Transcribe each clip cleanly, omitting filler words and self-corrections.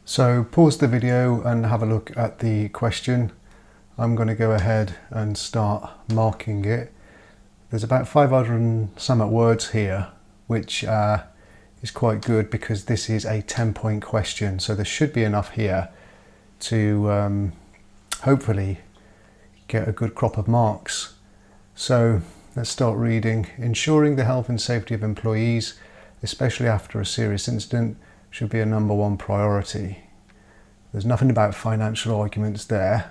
So pause the video and have a look at the question. I'm going to go ahead and start marking it. There's about 500 and some words here, which is quite good because this is a 10-point question. So there should be enough here to hopefully get a good crop of marks. So let's start reading. Ensuring the health and safety of employees, especially after a serious incident, should be a #1 priority. There's nothing about financial arguments there.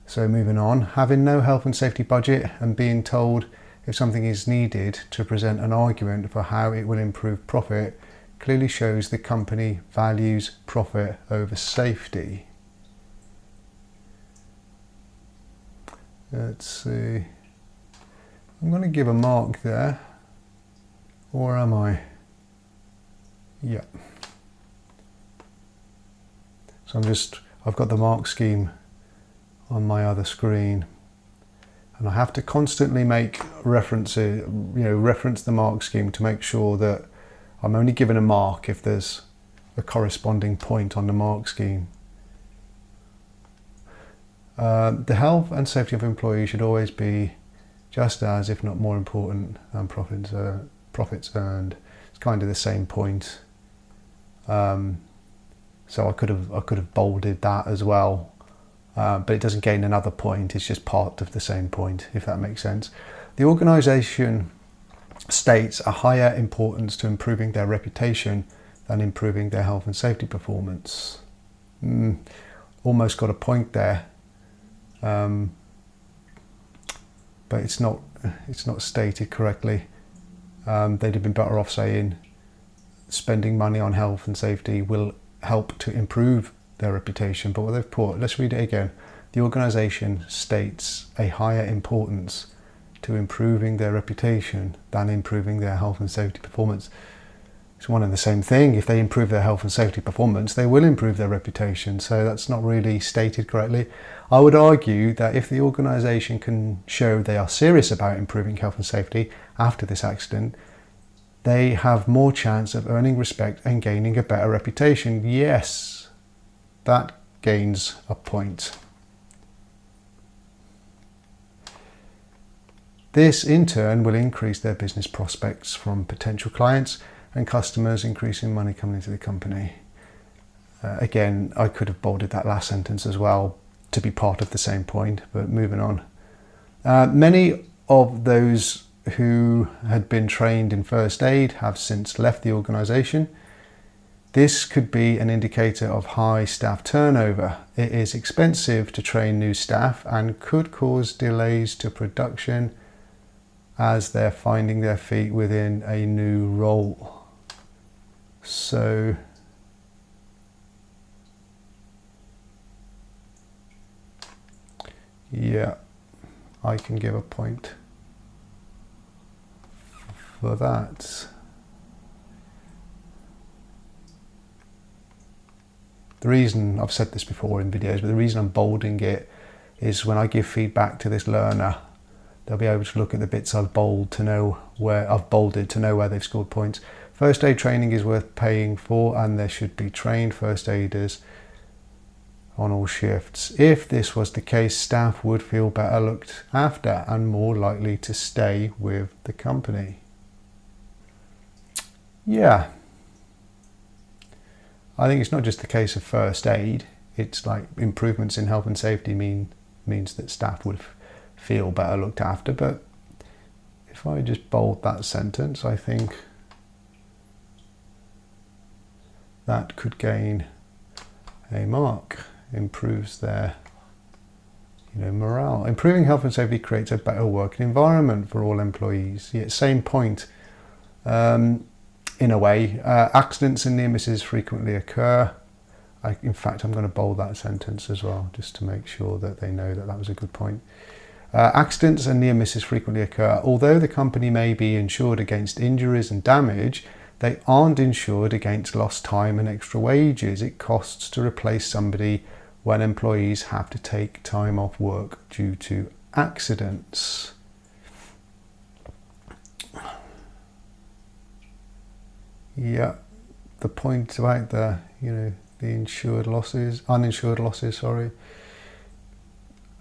So moving on, having no health and safety budget and being told if something is needed to present an argument for how it will improve profit clearly shows the company values profit over safety. Let's see. I'm going to give a mark there. Or am I? Yeah. So I've got the mark scheme on my other screen, and I have to constantly make reference the mark scheme to make sure that I'm only given a mark if there's a corresponding point on the mark scheme. The health and safety of employees should always be just as, if not more important than profits earned. It's kind of the same point. So I could have bolded that as well, but it doesn't gain another point. It's just part of the same point, if that makes sense. The organisation states a higher importance to improving their reputation than improving their health and safety performance. Almost got a point there. But it's not stated correctly. They'd have been better off saying spending money on health and safety will help to improve their reputation. But what they've put, let's read it again. The organisation states a higher importance to improving their reputation than improving their health and safety performance. It's one and the same thing. If they improve their health and safety performance, they will improve their reputation. So that's not really stated correctly. I would argue that if the organisation can show they are serious about improving health and safety after this accident, they have more chance of earning respect and gaining a better reputation. Yes, that gains a point. This in turn will increase their business prospects from potential clients and customers, increasing money coming into the company. Again, I could have bolded that last sentence as well to be part of the same point, but moving on. Many of those who had been trained in first aid have since left the organisation. This could be an indicator of high staff turnover. It is expensive to train new staff and could cause delays to production as they're finding their feet within a new role. So yeah, I can give a point for that. The reason, I've said this before in videos, but the reason I'm bolding it is when I give feedback to this learner, they'll be able to look at the bits I've bolded to know where they've scored points. First aid training is worth paying for, and there should be trained first aiders on all shifts. If this was the case, staff would feel better looked after and more likely to stay with the company. Yeah, I think it's not just the case of first aid. It's like improvements in health and safety means that staff would feel better looked after. But if I just bold that sentence, I think that could gain a mark. Improves their morale. Improving health and safety creates a better working environment for all employees. Yeah, same point. In a way, accidents and near misses frequently occur. In fact, I'm going to bold that sentence as well, just to make sure that they know that that was a good point. Accidents and near misses frequently occur. Although the company may be insured against injuries and damage, they aren't insured against lost time and extra wages it costs to replace somebody when employees have to take time off work due to accidents. Yeah, the point about the the uninsured losses, sorry,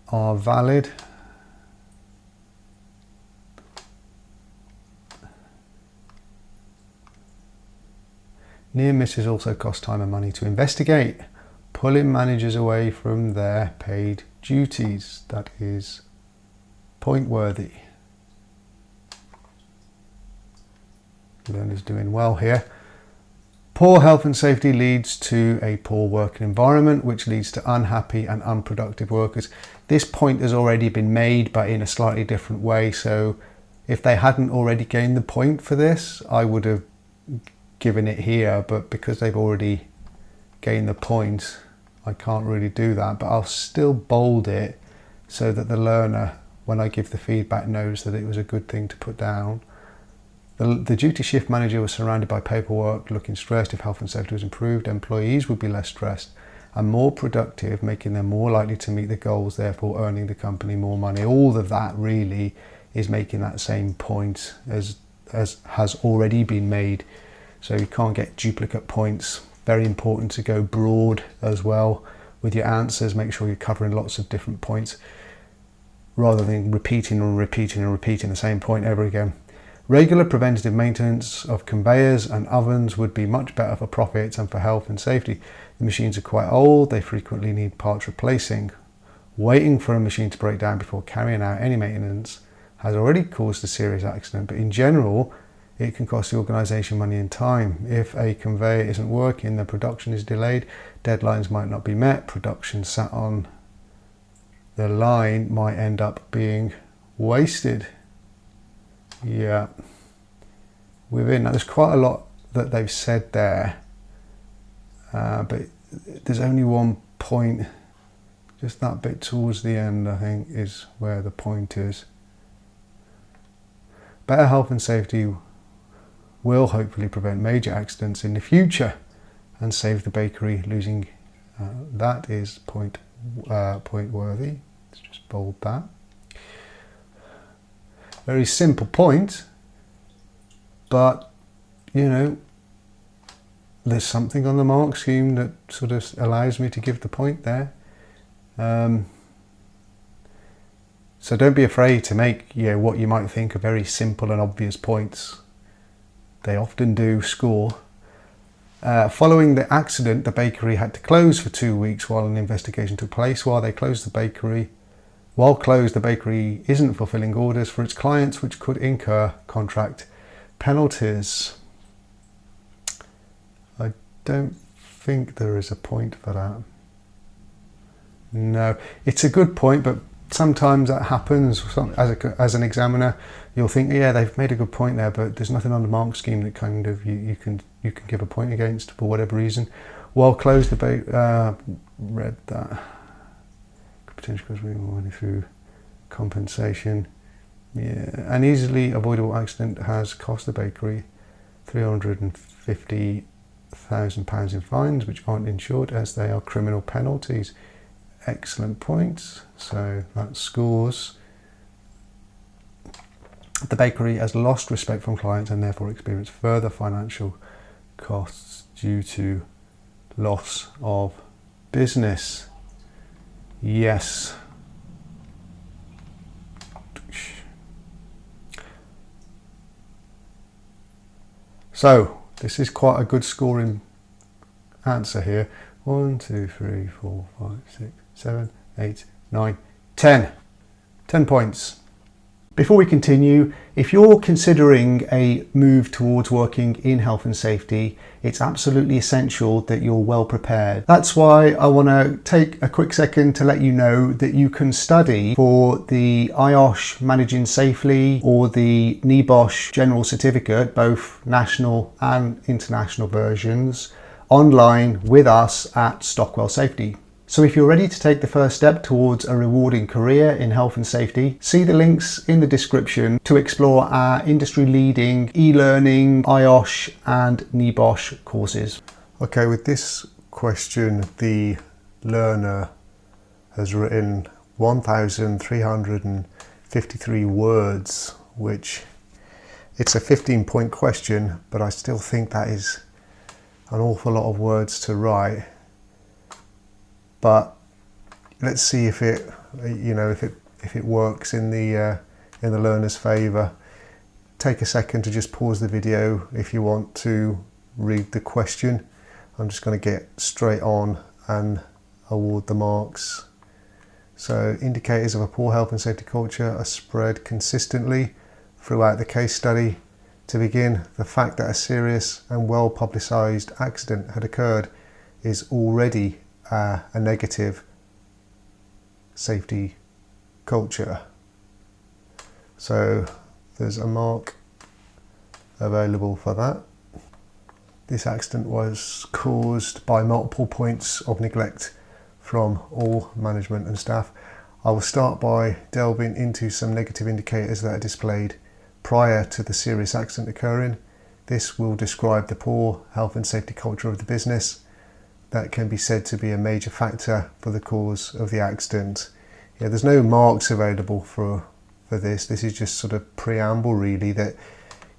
are valid. Near misses also cost time and money to investigate, pulling managers away from their paid duties. That is point worthy. Learner's doing well here. Poor health and safety leads to a poor working environment, which leads to unhappy and unproductive workers. This point has already been made, but in a slightly different way. So if they hadn't already gained the point for this, I would have given it here, but because they've already gained the point, I can't really do that. But I'll still bold it so that the learner, when I give the feedback, knows that it was a good thing to put down. The duty shift manager was surrounded by paperwork, looking stressed. If health and safety was improved, employees would be less stressed and more productive, making them more likely to meet the goals, therefore earning the company more money. All of that really is making that same point as has already been made. So you can't get duplicate points. Very important to go broad as well with your answers. Make sure you're covering lots of different points rather than repeating the same point over again. Regular preventative maintenance of conveyors and ovens would be much better for profits and for health and safety. The machines are quite old, they frequently need parts replacing. Waiting for a machine to break down before carrying out any maintenance has already caused a serious accident, but in general, it can cost the organisation money and time. If a conveyor isn't working, then production is delayed, deadlines might not be met, production sat on the line might end up being wasted. Yeah, within that, there's quite a lot that they've said there, but there's only one point, just that bit towards the end, I think, is where the point is. Better health and safety will hopefully prevent major accidents in the future and save the bakery losing. That is point worthy. Let's just bold that. Very simple point, but you know, there's something on the mark scheme that sort of allows me to give the point there. So don't be afraid to make, you know, what you might think are very simple and obvious points. They often do score. Following the accident, the bakery had to close for 2 weeks while an investigation took place. While closed, the bakery isn't fulfilling orders for its clients, which could incur contract penalties. I don't think there is a point for that. No, it's a good point, but sometimes that happens. As an examiner, you'll think, yeah, they've made a good point there, but there's nothing on the mark scheme that kind of you can give a point against for whatever reason. While closed, read that. Potential because we were running through compensation. Yeah, an easily avoidable accident has cost the bakery £350,000 in fines, which aren't insured as they are criminal penalties. Excellent points. So that scores. The bakery has lost respect from clients and therefore experienced further financial costs due to loss of business. Yes. So this is quite a good scoring answer here. 1, 2, 3, 4, 5, 6, 7, 8, 9, 10. 10 points. Before we continue, if you're considering a move towards working in health and safety, it's absolutely essential that you're well prepared. That's why I want to take a quick second to let you know that you can study for the NEBOSH Managing Safely or the NEBOSH General Certificate, both national and international versions, online with us at Stockwell Safety. So if you're ready to take the first step towards a rewarding career in health and safety, see the links in the description to explore our industry-leading e-learning, NEBOSH and NEBOSH courses. Okay, with this question, the learner has written 1,353 words, which it's a 15-point question, but I still think that is an awful lot of words to write. but let's see if it, if it works in the learner's favour. Take a second to just pause the video if you want to read the question. I'm just going to get straight on and award the marks. So, indicators of a poor health and safety culture are spread consistently throughout the case study. To begin, the fact that a serious and well publicised accident had occurred is already a negative safety culture. So there's a mark available for that. This accident was caused by multiple points of neglect from all management and staff. I will start by delving into some negative indicators that are displayed prior to the serious accident occurring. This will describe the poor health and safety culture of the business that can be said to be a major factor for the cause of the accident. Yeah, there's no marks available for this. This is just sort of preamble really, that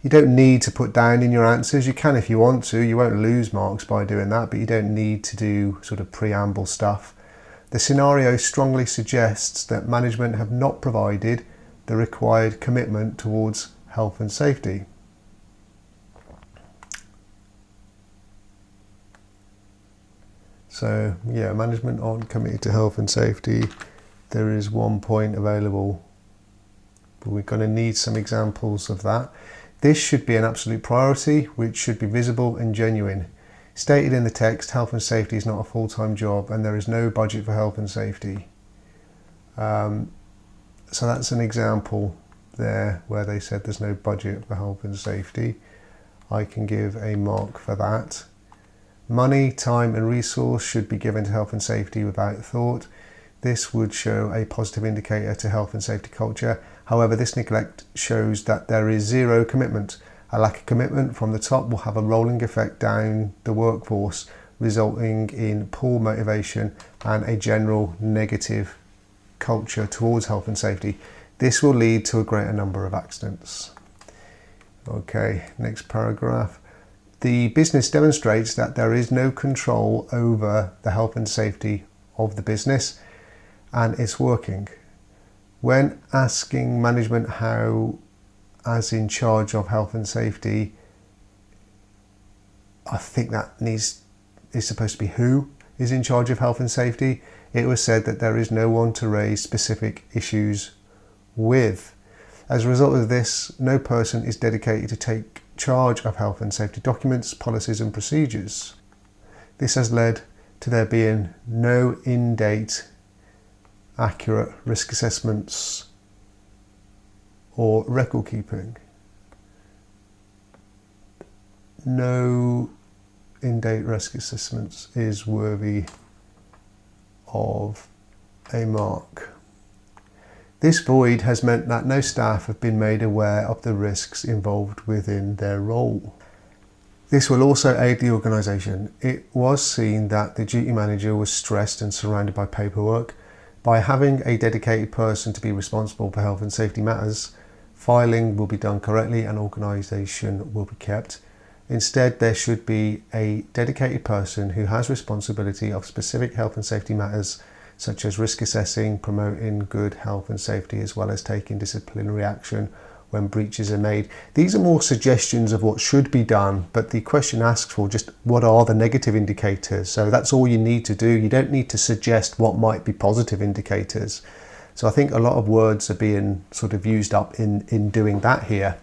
you don't need to put down in your answers. You can if you want to. You won't lose marks by doing that, but you don't need to do sort of preamble stuff. The scenario strongly suggests that management have not provided the required commitment towards health and safety. So yeah, management aren't committed to health and safety. There is 1 point available, but we're going to need some examples of that. This should be an absolute priority, which should be visible and genuine. Stated in the text, health and safety is not a full-time job and there is no budget for health and safety. So that's an example there where they said there's no budget for health and safety. I can give a mark for that. Money, time and resource should be given to health and safety without thought. This would show a positive indicator to health and safety culture. However, this neglect shows that there is zero commitment. A lack of commitment from the top will have a rolling effect down the workforce, resulting in poor motivation and a general negative culture towards health and safety. This will lead to a greater number of accidents. Okay, next paragraph. The business demonstrates that there is no control over the health and safety of the business, and it's working. When asking management how, as in charge of health and safety, I think that is supposed to be who is in charge of health and safety. It was said that there is no one to raise specific issues with. As a result of this, no person is dedicated to take charge of health and safety documents, policies and procedures. This has led to there being no in-date, accurate risk assessments or record keeping. No in-date risk assessments is worthy of a mark. This void has meant that no staff have been made aware of the risks involved within their role. This will also aid the organisation. It was seen that the duty manager was stressed and surrounded by paperwork. By having a dedicated person to be responsible for health and safety matters, filing will be done correctly and organisation will be kept. Instead, there should be a dedicated person who has responsibility of specific health and safety matters, such as risk assessing, promoting good health and safety, as well as taking disciplinary action when breaches are made. These are more suggestions of what should be done, but the question asks for just what are the negative indicators. So that's all you need to do. You don't need to suggest what might be positive indicators. So I think a lot of words are being sort of used up in doing that here.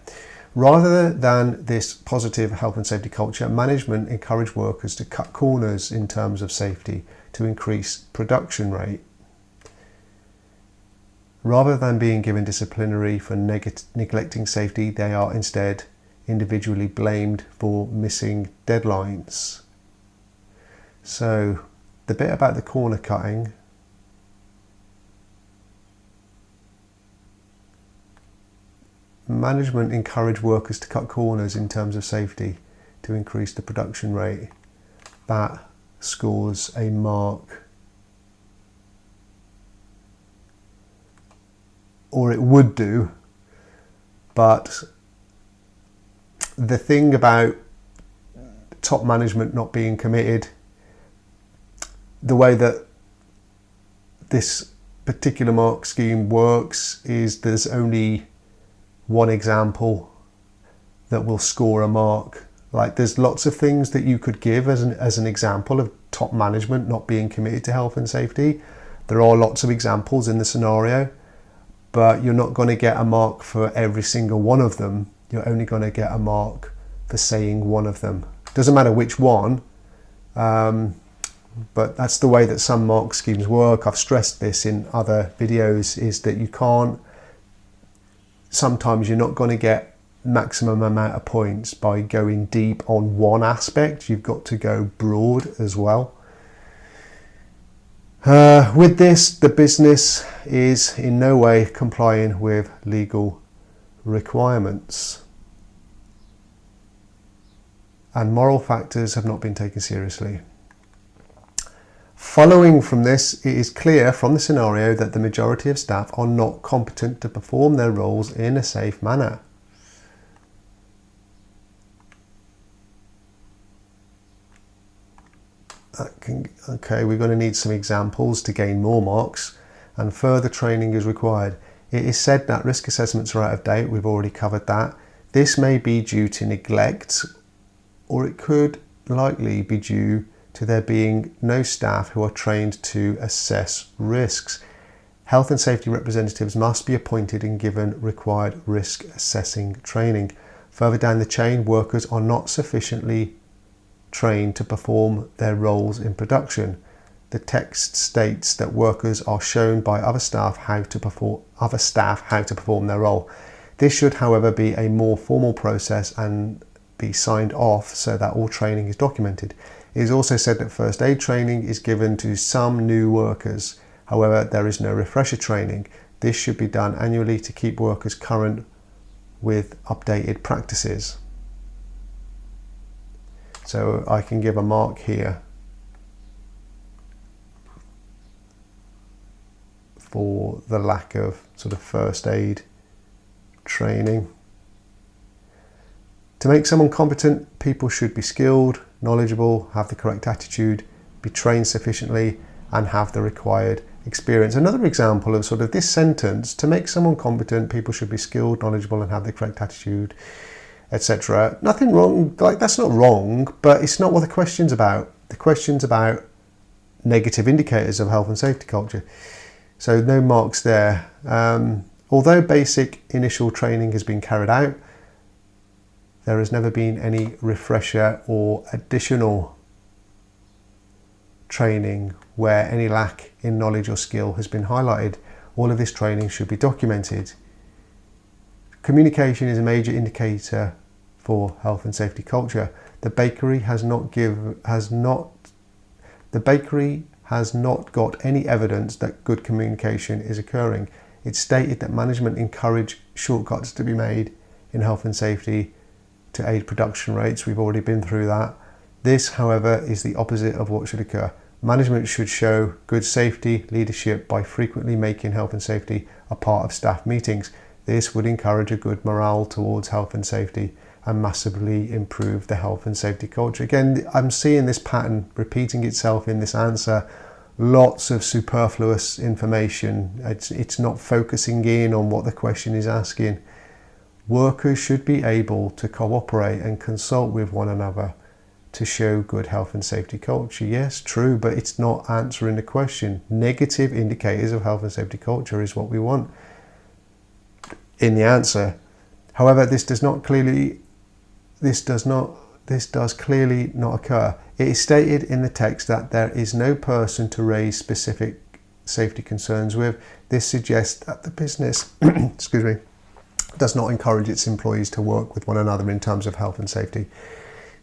Rather than this positive health and safety culture, management encourage workers to cut corners in terms of safety to increase production rate. Rather than being given disciplinary for neglecting safety, they are instead individually blamed for missing deadlines. So the bit about the corner cutting, management encourage workers to cut corners in terms of safety to increase the production rate. That scores a mark, or it would do, but the thing about top management not being committed, the way that this particular mark scheme works is there's only one example that will score a mark. Like, there's lots of things that you could give as an example of top management not being committed to health and safety. There are lots of examples in the scenario, but you're not going to get a mark for every single one of them. You're only going to get a mark for saying one of them. Doesn't matter which one, but that's the way that some mark schemes work. I've stressed this in other videos, is that you can't, sometimes you're not going to get maximum amount of points by going deep on one aspect. You've got to go broad as well. With this, the business is in no way complying with legal requirements, and moral factors have not been taken seriously. Following from this, it is clear from the scenario that the majority of staff are not competent to perform their roles in a safe manner. Okay, we're going to need some examples to gain more marks, and further training is required. It is said that risk assessments are out of date. We've already covered that. This may be due to neglect, or it could likely be due to there being no staff who are trained to assess risks. Health and safety representatives must be appointed and given required risk assessing training. Further down the chain, workers are not sufficiently trained to perform their roles in production. The text states that workers are shown by other staff how to perform their role. This should, however, be a more formal process and be signed off so that all training is documented. It is also said that first aid training is given to some new workers. However, there is no refresher training. This should be done annually to keep workers current with updated practices. So I can give a mark here for the lack of sort of first aid training. To make someone competent, people should be skilled, knowledgeable, have the correct attitude, be trained sufficiently, and have the required experience. Another example of sort of this sentence: to make someone competent, people should be skilled, knowledgeable, and have the correct attitude, etc. Nothing wrong, like, that's not wrong, but it's not what the question's about. The question's about negative indicators of health and safety culture. So no marks there. Although basic initial training has been carried out, there has never been any refresher or additional training where any lack in knowledge or skill has been highlighted. All of this training should be documented. Communication is a major indicator for health and safety culture. The bakery has not got any evidence that good communication is occurring. It's stated that management encourage shortcuts to be made in health and safety to aid production rates. We've already been through that. This, however, is the opposite of what should occur. Management should show good safety leadership by frequently making health and safety a part of staff meetings. This would encourage a good morale towards health and safety and massively improve the health and safety culture. Again, I'm seeing this pattern repeating itself in this answer. Lots of superfluous information. It's not focusing in on what the question is asking. Workers should be able to cooperate and consult with one another to show good health and safety culture. Yes, true, but it's not answering the question. Negative indicators of health and safety culture is what we want in the answer. However, this does clearly not occur. It is stated in the text that there is no person to raise specific safety concerns with. This suggests that the business does not encourage its employees to work with one another in terms of health and safety.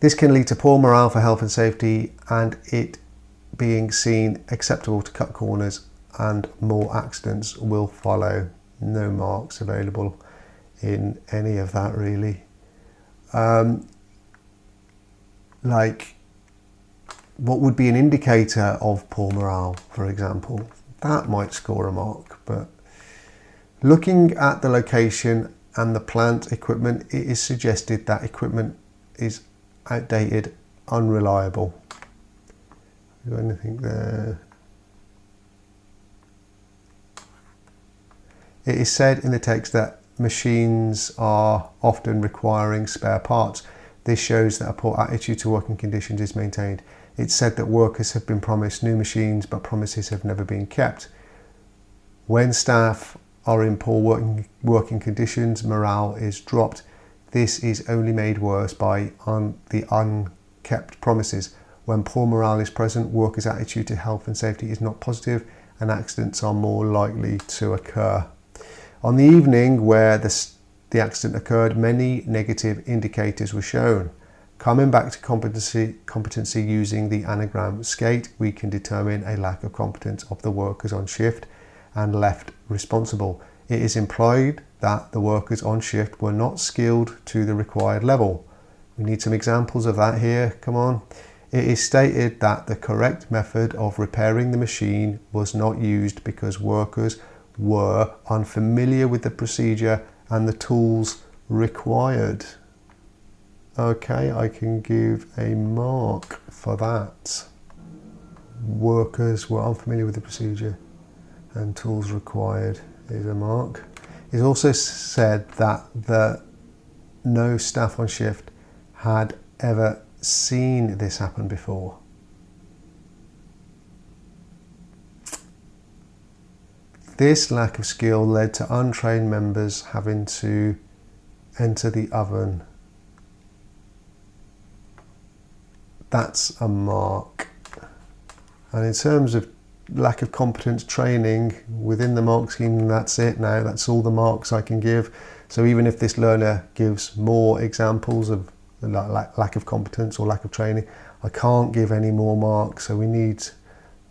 This can lead to poor morale for health and safety, and it being seen acceptable to cut corners, and more accidents will follow. No marks available in any of that, really. Like, what would be an indicator of poor morale, for example? That might score a mark, but looking at the location and the plant equipment, it is suggested that equipment is outdated, unreliable. Have you got anything there? It is said in the text that machines are often requiring spare parts. This shows that a poor attitude to working conditions is maintained. It's said that workers have been promised new machines, but promises have never been kept. When staff are in poor working conditions, morale is dropped. This is only made worse by the unkept promises. When poor morale is present, workers' attitude to health and safety is not positive, and accidents are more likely to occur. On the evening where the accident occurred, many negative indicators were shown. Coming back to competency using the anagram SCATE, we can determine a lack of competence of the workers on shift and left responsible. It is implied that the workers on shift were not skilled to the required level. We need some examples of that here, come on. It is stated that the correct method of repairing the machine was not used because workers were unfamiliar with the procedure and the tools required. Okay, I can give a mark for that. Workers were unfamiliar with the procedure and tools required is a mark. It's also said that no staff on shift had ever seen this happen before. This lack of skill led to untrained members having to enter the oven. That's a mark. And in terms of lack of competence training within the mark scheme, that's it now. That's all the marks I can give. So even if this learner gives more examples of lack of competence or lack of training, I can't give any more marks. So we need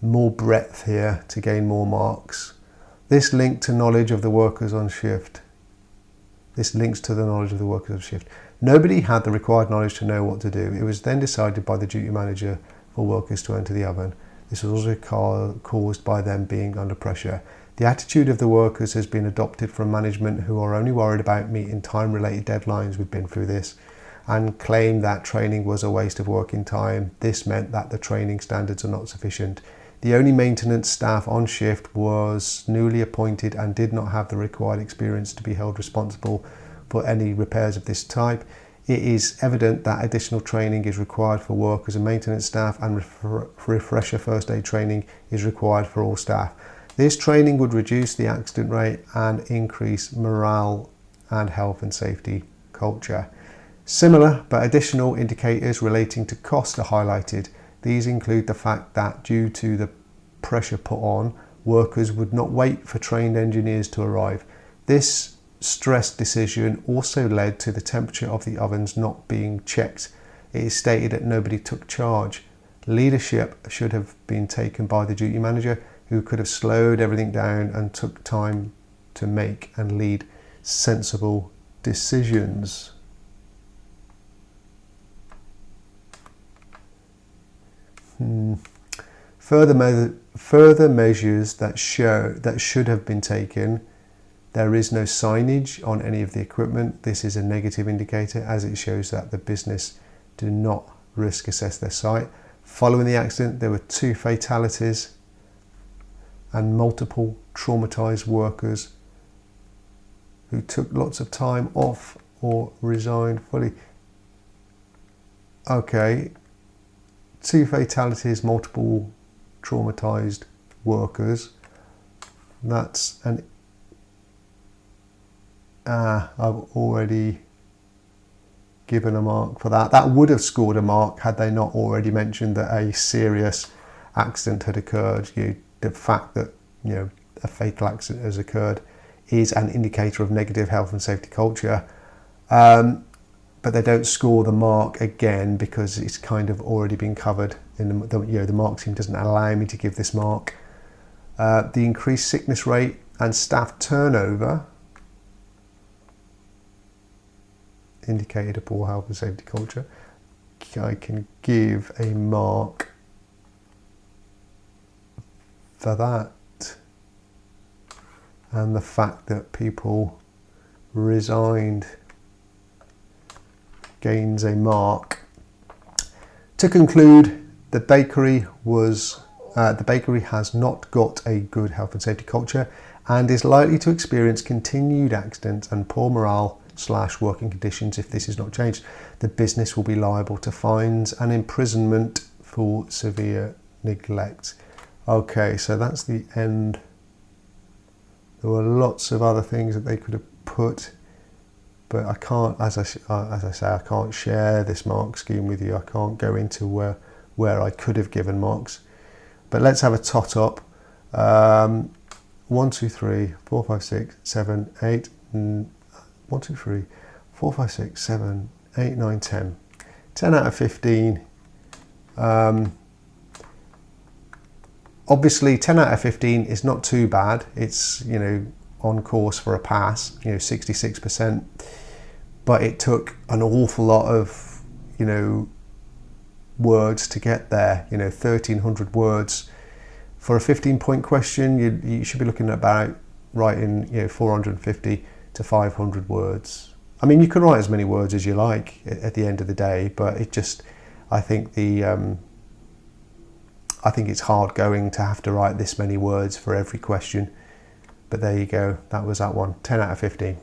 more breadth here to gain more marks. This link to knowledge of the workers on shift. This links to the knowledge of the workers on shift. Nobody had the required knowledge to know what to do. It was then decided by the duty manager for workers to enter the oven. This was also caused by them being under pressure. The attitude of the workers has been adopted from management, who are only worried about meeting time-related deadlines. We've been through this, and claim that training was a waste of working time. This meant that the training standards are not sufficient. The only maintenance staff on shift was newly appointed and did not have the required experience to be held responsible for any repairs of this type. It is evident that additional training is required for workers and maintenance staff, and refresher first aid training is required for all staff. This training would reduce the accident rate and increase morale and health and safety culture. Similar but additional indicators relating to cost are highlighted. These include the fact that due to the pressure put on, workers would not wait for trained engineers to arrive. This stressed decision also led to the temperature of the ovens not being checked. It is stated that nobody took charge. Leadership should have been taken by the duty manager, who could have slowed everything down and took time to make and lead sensible decisions. Further measures that should have been taken. There is no signage on any of the equipment. This is a negative indicator, as it shows that the business do not risk assess their site. Following the accident, there were 2 fatalities and multiple traumatized workers who took lots of time off or resigned fully. Okay, 2 fatalities, multiple traumatized workers. That's an I've already given a mark for that. That would have scored a mark had they not already mentioned that a serious accident had occurred. The fact that a fatal accident has occurred is an indicator of negative health and safety culture. But they don't score the mark again because it's kind of already been covered in the mark scheme doesn't allow me to give this mark. The increased sickness rate and staff turnover indicated a poor health and safety culture. I can give a mark for that. And the fact that people resigned gains a mark. To conclude, the bakery has not got a good health and safety culture, and is likely to experience continued accidents and poor morale / working conditions if this is not changed. The business will be liable to fines and imprisonment for severe neglect. Okay, so that's the end. There were lots of other things that they could have put, but I can't, as I say, I can't share this mark scheme with you. I can't go into where I could have given marks. But let's have a tot up. 1, 2, 3, 4, 5, 6, 7, 8. 1, 2, 3, 4, 5, 6, 7, 8, 9, 10. 10 out of 15. Obviously, 10 out of 15 is not too bad. It's, you know, on course for a pass, you know, 66%. But it took an awful lot of, you know, words to get there. You know, 1,300 words. For a 15-point question, you should be looking at about writing, you know, 450 to 500 words. I mean, you can write as many words as you like at the end of the day, but it just, I think it's hard going to have to write this many words for every question. But there you go, that was that one, 10 out of 15.